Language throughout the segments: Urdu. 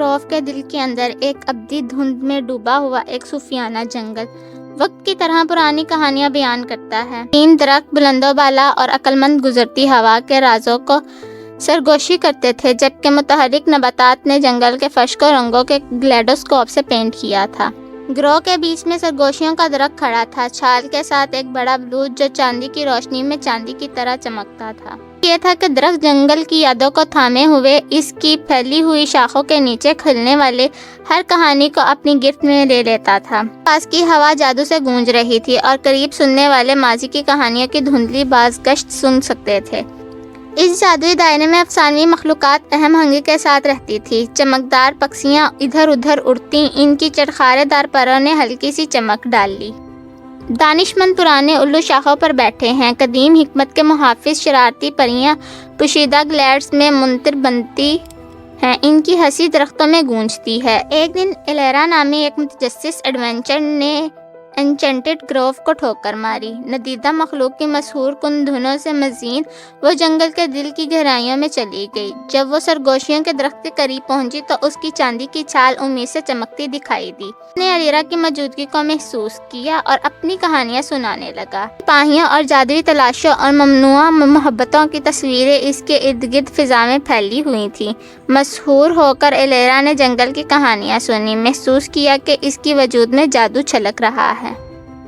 گروو کے دل کے اندر ایک ابدی دھند میں ڈوبا ہوا ایک صوفیانہ جنگل وقت کی طرح پرانی کہانیاں بیان کرتا ہے۔ تین درخت بلند و بالا اور عقلمند گزرتی ہوا کے رازوں کو سرگوشی کرتے تھے، جبکہ متحرک نباتات نے جنگل کے فرش کو رنگوں کے گلیڈوسکوپ سے پینٹ کیا تھا۔ گروہ کے بیچ میں سرگوشیوں کا درخت کھڑا تھا، چھال کے ساتھ ایک بڑا بلوچ جو چاندی کی روشنی میں چاندی کی طرح چمکتا تھا۔ یہ تھا کہ درخت جنگل کی یادوں کو تھامے ہوئے اس کی پھیلی ہوئی شاخوں کے نیچے کھلنے والے ہر کہانی کو اپنی گرفت میں لے لیتا تھا۔ پاس کی ہوا جادو سے گونج رہی تھی اور قریب سننے والے ماضی کی کہانیوں کی دھندلی بازگشت سن سکتے تھے۔ اس جادوئی دائرے میں افسانوی مخلوقات اہم ہنگی کے ساتھ رہتی تھی۔ چمکدار پکھیاں ادھر ادھر اڑتیں، ان کی چرخارے دار پروں نے ہلکی سی چمک ڈال لی۔ دانشمند پرانے الو شاخوں پر بیٹھے ہیں، قدیم حکمت کے محافظ شرارتی پریاں پوشیدہ گلیڈز میں منتر بنتی ہیں، ان کی ہنسی درختوں میں گونجتی ہے۔ ایک دن ایلیرا نامی ایک متجسس ایڈونچر نے انچینٹڈ گروو کو ٹھوکر ماری۔ ندیدہ مخلوق کی مسحور کن دھنوں سے مزین وہ جنگل کے دل کی گہرائیوں میں چلی گئی۔ جب وہ سرگوشیوں کے درخت کے قریب پہنچی تو اس کی چاندی کی چھال امید سے چمکتی دکھائی دی۔ اس نے ایلیرا کی موجودگی کو محسوس کیا اور اپنی کہانیاں سنانے لگا۔ سپاہیوں اور جادوئی تلاشوں اور ممنوعہ محبتوں کی تصویریں اس کے ارد گرد فضا میں پھیلی ہوئی تھیں۔ مسحور ہو کر ایلیرا نے جنگل کی کہانیاں سنی، محسوس کیا کہ اس کی وجود میں جادو چھلک رہا ہے۔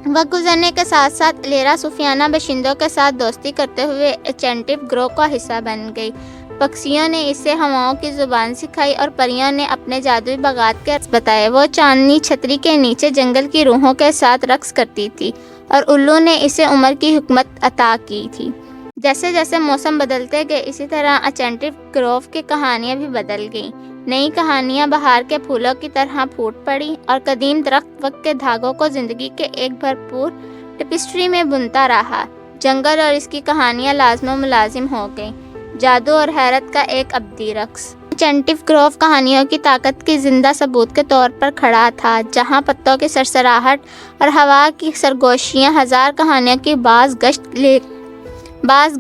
وقت گزرنے کے ساتھ ساتھ ایلیرا صوفیانہ باشندوں کے ساتھ دوستی کرتے ہوئے انچینٹڈ گروو کا حصہ بن گئی۔ پکھیوں نے اسے ہواؤں کی زبان سکھائی اور پریوں نے اپنے جادوئی باغات کے راز بتائے۔ وہ چاندنی چھتری کے نیچے جنگل کی روحوں کے ساتھ رقص کرتی تھی اور الو نے اسے عمر کی حکمت عطا کی تھی۔ جیسے جیسے موسم بدلتے گئے، اسی طرح انچینٹڈ گروو کی کہانیاں بھی بدل گئیں۔ نئی کہانیاں بہار کے پھولوں کی طرح پھوٹ پڑی اور قدیم درخت وقت کے دھاگوں کو زندگی کے ایک بھرپور ٹیپسٹری میں بنتا رہا۔ جنگل اور اس کی کہانیاں لازم و ملازم ہو گئیں، جادو اور حیرت کا ایک ابدی رقص۔ انچینٹڈ گروو کہانیوں کی طاقت کی زندہ ثبوت کے طور پر کھڑا تھا، جہاں پتوں کی سرسراہٹ اور ہوا کی سرگوشیاں ہزار کہانیوں کی باز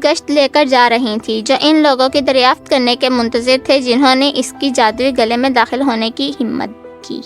گشت لے کر جا رہی تھیں، جو ان لوگوں کی دریافت کرنے کے منتظر تھے جنہوں نے اس کی جادوئی گلے میں داخل ہونے کی ہمت کی۔